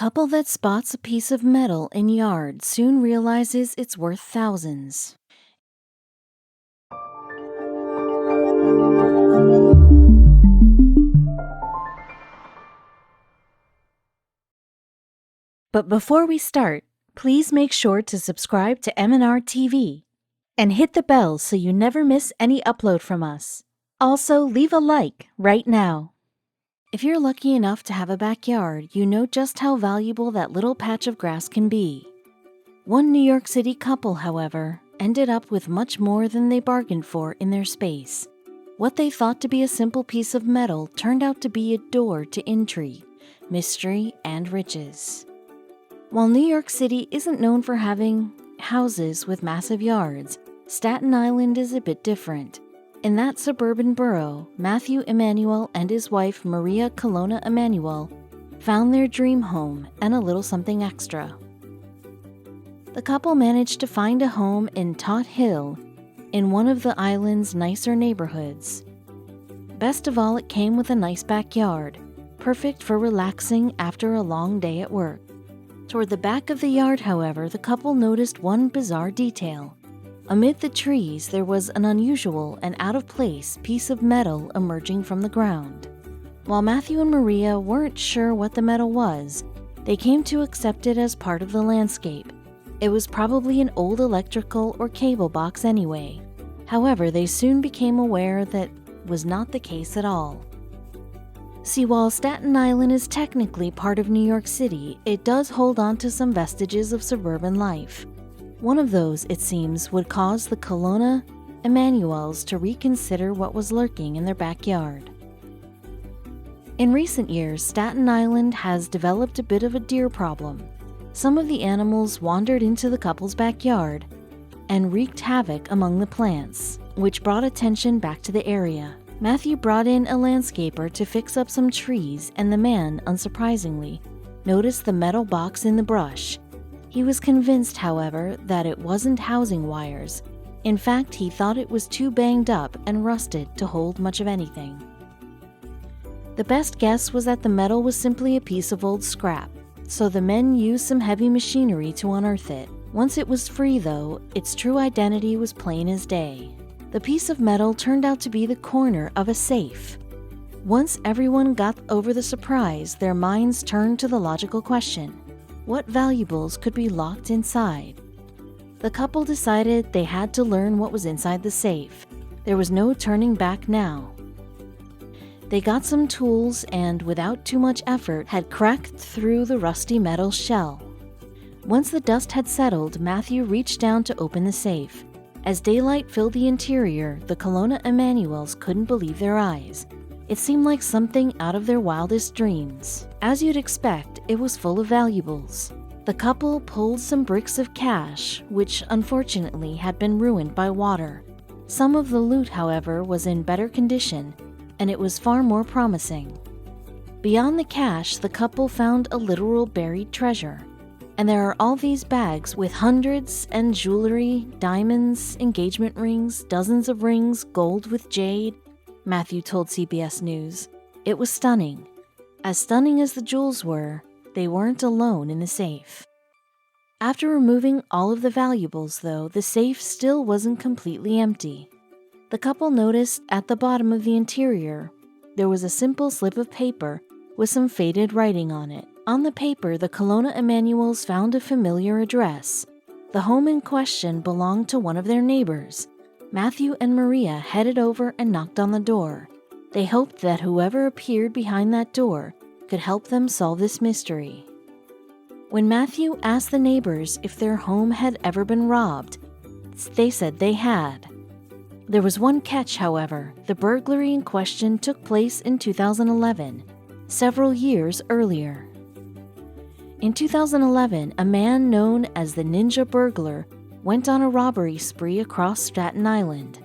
Couple that spots a piece of metal in yard soon realizes it's worth thousands. But before we start, please make sure to subscribe to m&rtv and hit the bell so you never miss any upload from us. Also, leave a like right now. If you're lucky enough to have a backyard, you know just how valuable that little patch of grass can be. One New York City couple, however, ended up with much more than they bargained for in their space. What they thought to be a simple piece of metal turned out to be a door to intrigue, mystery, and riches. While New York City isn't known for having houses with massive yards, Staten Island is a bit different. In that suburban borough, Matthew Emanuel and his wife Maria Colonna Emanuel found their dream home and a little something extra. The couple managed to find a home in Tot Hill, in one of the island's nicer neighborhoods. Best of all, it came with a nice backyard, perfect for relaxing after a long day at work. Toward the back of the yard, however, the couple noticed one bizarre detail. Amid the trees, there was an unusual and out-of-place piece of metal emerging from the ground. While Matthew and Maria weren't sure what the metal was, they came to accept it as part of the landscape. It was probably an old electrical or cable box anyway. However, they soon became aware that was not the case at all. See, while Staten Island is technically part of New York City, it does hold on to some vestiges of suburban life. One of those, it seems, would cause the Colonna Emanuels to reconsider what was lurking in their backyard. In recent years, Staten Island has developed a bit of a deer problem. Some of the animals wandered into the couple's backyard and wreaked havoc among the plants, which brought attention back to the area. Matthew brought in a landscaper to fix up some trees, and the man, unsurprisingly, noticed the metal box in the brush. He was convinced, however, that it wasn't housing wires. In fact, he thought it was too banged up and rusted to hold much of anything. The best guess was that the metal was simply a piece of old scrap, so the men used some heavy machinery to unearth it. Once it was free, though, its true identity was plain as day. The piece of metal turned out to be the corner of a safe. Once everyone got over the surprise, their minds turned to the logical question: what valuables could be locked inside? The couple decided they had to learn what was inside the safe. There was no turning back now. They got some tools and, without too much effort, had cracked through the rusty metal shell. Once the dust had settled, Matthew reached down to open the safe. As daylight filled the interior, the Colonna Emanuels couldn't believe their eyes. It seemed like something out of their wildest dreams. As you'd expect, it was full of valuables. The couple pulled some bricks of cash, which unfortunately had been ruined by water. Some of the loot, however, was in better condition, and it was far more promising. Beyond the cash, the couple found a literal buried treasure. And there are all these bags with hundreds and jewelry, diamonds, engagement rings, dozens of rings, gold with jade, Matthew told CBS News. It was stunning. As stunning as the jewels were, they weren't alone in the safe. After removing all of the valuables, though, the safe still wasn't completely empty. The couple noticed at the bottom of the interior there was a simple slip of paper with some faded writing on it. On the paper, the Colonna Emanuels found a familiar address. The home in question belonged to one of their neighbors. Matthew and Maria headed over and knocked on the door. They hoped that whoever appeared behind that door could help them solve this mystery. When Matthew asked the neighbors if their home had ever been robbed, they said they had. There was one catch, however. The burglary in question took place in 2011, several years earlier. In 2011, a man known as the Ninja Burglar went on a robbery spree across Staten Island.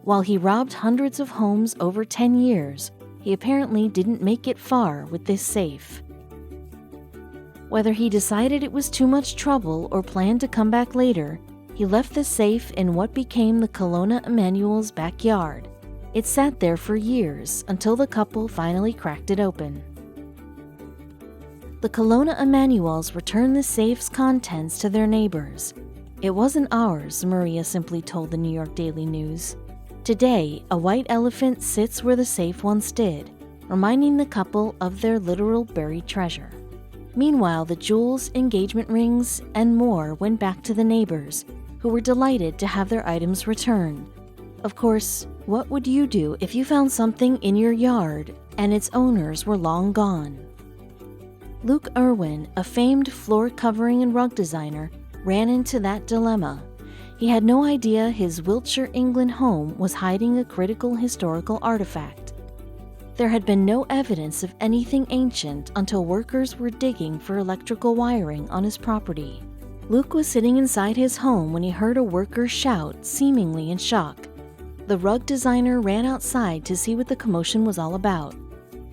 While he robbed hundreds of homes over 10 years, he apparently didn't make it far with this safe. Whether he decided it was too much trouble or planned to come back later, he left the safe in what became the Colonna Emanuels' backyard. It sat there for years until the couple finally cracked it open. The Colonna Emanuels returned the safe's contents to their neighbors. "It wasn't ours," Maria simply told the New York Daily News. "Today, a white elephant sits where the safe once did, reminding the couple of their literal buried treasure." Meanwhile, the jewels, engagement rings, and more went back to the neighbors, who were delighted to have their items returned. Of course, what would you do if you found something in your yard and its owners were long gone? Luke Irwin, a famed floor covering and rug designer, ran into that dilemma. He had no idea his Wiltshire, England home was hiding a critical historical artifact. There had been no evidence of anything ancient until workers were digging for electrical wiring on his property. Luke was sitting inside his home when he heard a worker shout, seemingly in shock. The rug designer ran outside to see what the commotion was all about,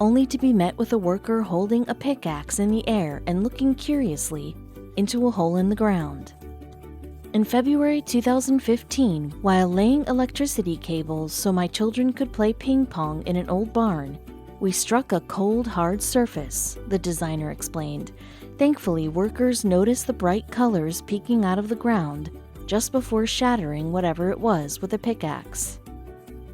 only to be met with a worker holding a pickaxe in the air and looking curiously into a hole in the ground. In February 2015, while laying electricity cables so my children could play ping pong in an old barn, we struck a cold, hard surface, the designer explained. Thankfully, workers noticed the bright colors peeking out of the ground just before shattering whatever it was with a pickaxe.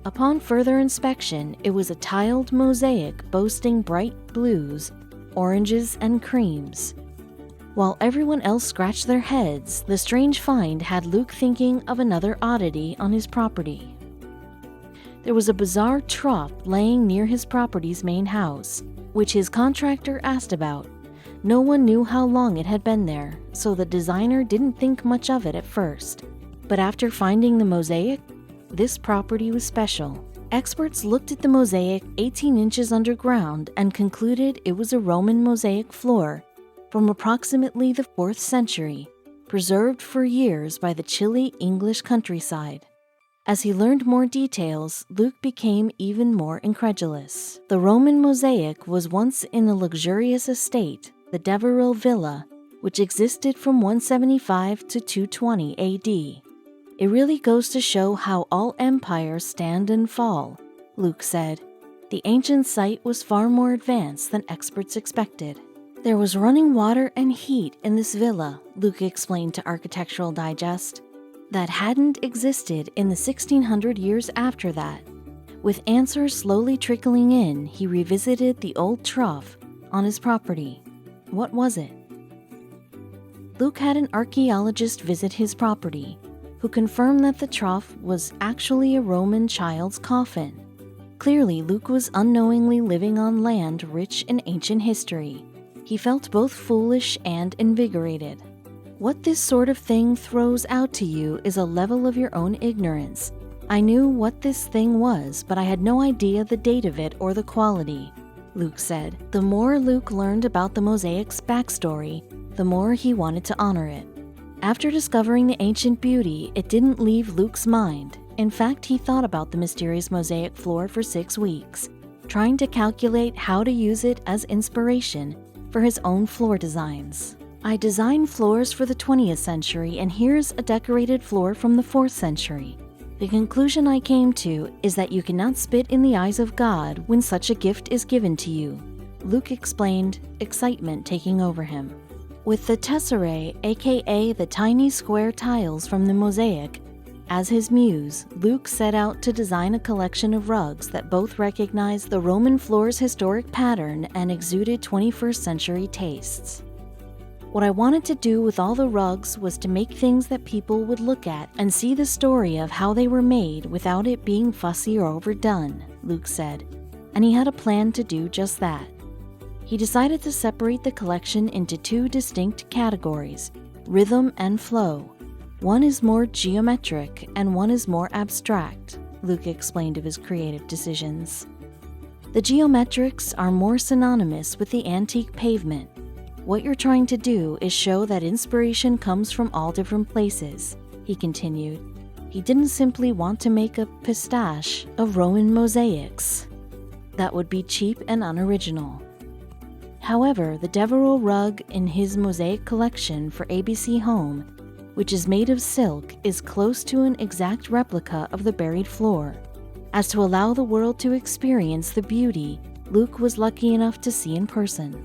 Upon further inspection, it was a tiled mosaic boasting bright blues, oranges, and creams. While everyone else scratched their heads, the strange find had Luke thinking of another oddity on his property. There was a bizarre trough laying near his property's main house, which his contractor asked about. No one knew how long it had been there, so the designer didn't think much of it at first. But after finding the mosaic, this property was special. Experts looked at the mosaic 18 inches underground and concluded it was a Roman mosaic floor from approximately the 4th century, preserved for years by the chilly English countryside. As he learned more details, Luke became even more incredulous. The Roman mosaic was once in a luxurious estate, the Devereux Villa, which existed from 175 to 220 AD. "It really goes to show how all empires stand and fall," Luke said. "The ancient site was far more advanced than experts expected." "There was running water and heat in this villa," Luke explained to Architectural Digest, "that hadn't existed in the 1600 years after that." With answers slowly trickling in, he revisited the old trough on his property. What was it? Luke had an archaeologist visit his property, who confirmed that the trough was actually a Roman child's coffin. Clearly, Luke was unknowingly living on land rich in ancient history. He felt both foolish and invigorated. What this sort of thing throws out to you is a level of your own ignorance. I knew what this thing was, but I had no idea the date of it or the quality, Luke said. The more Luke learned about the mosaic's backstory, the more he wanted to honor it. After discovering the ancient beauty, it didn't leave Luke's mind. In fact, he thought about the mysterious mosaic floor for 6 weeks, trying to calculate how to use it as inspiration for his own floor designs. "I designed floors for the 20th century, and here's a decorated floor from the 4th century. The conclusion I came to is that you cannot spit in the eyes of God when such a gift is given to you," Luke explained, excitement taking over him. With the tesserae, aka the tiny square tiles from the mosaic, as his muse, Luke set out to design a collection of rugs that both recognized the Roman floor's historic pattern and exuded 21st century tastes. "What I wanted to do with all the rugs was to make things that people would look at and see the story of how they were made without it being fussy or overdone," Luke said, and he had a plan to do just that. He decided to separate the collection into 2 distinct categories, rhythm and flow. One is more geometric and one is more abstract, Luke explained of his creative decisions. The geometrics are more synonymous with the antique pavement. What you're trying to do is show that inspiration comes from all different places, he continued. He didn't simply want to make a pastiche of Roman mosaics. That would be cheap and unoriginal. However, the Devereux rug in his mosaic collection for ABC Home, which is made of silk, is close to an exact replica of the buried floor. As to allow the world to experience the beauty Luke was lucky enough to see in person.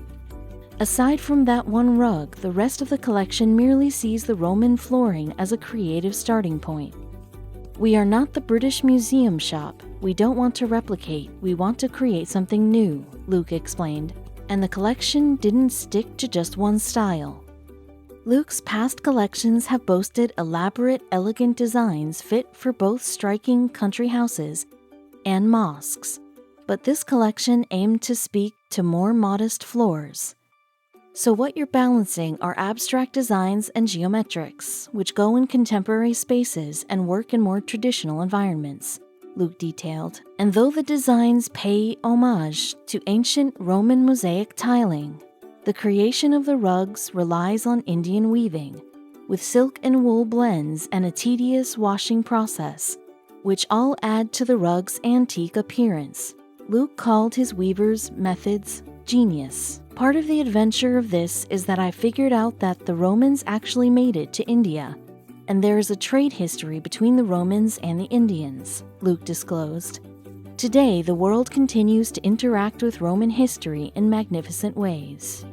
Aside from that one rug, the rest of the collection merely sees the Roman flooring as a creative starting point. We are not the British Museum shop. We don't want to replicate, we want to create something new, Luke explained, and the collection didn't stick to just one style. Luke's past collections have boasted elaborate, elegant designs fit for both striking country houses and mosques, but this collection aimed to speak to more modest floors. So what you're balancing are abstract designs and geometrics, which go in contemporary spaces and work in more traditional environments, Luke detailed. And though the designs pay homage to ancient Roman mosaic tiling, the creation of the rugs relies on Indian weaving, with silk and wool blends and a tedious washing process, which all add to the rug's antique appearance. Luke called his weavers' methods genius. Part of the adventure of this is that I figured out that the Romans actually made it to India, and there is a trade history between the Romans and the Indians, Luke disclosed. Today, the world continues to interact with Roman history in magnificent ways.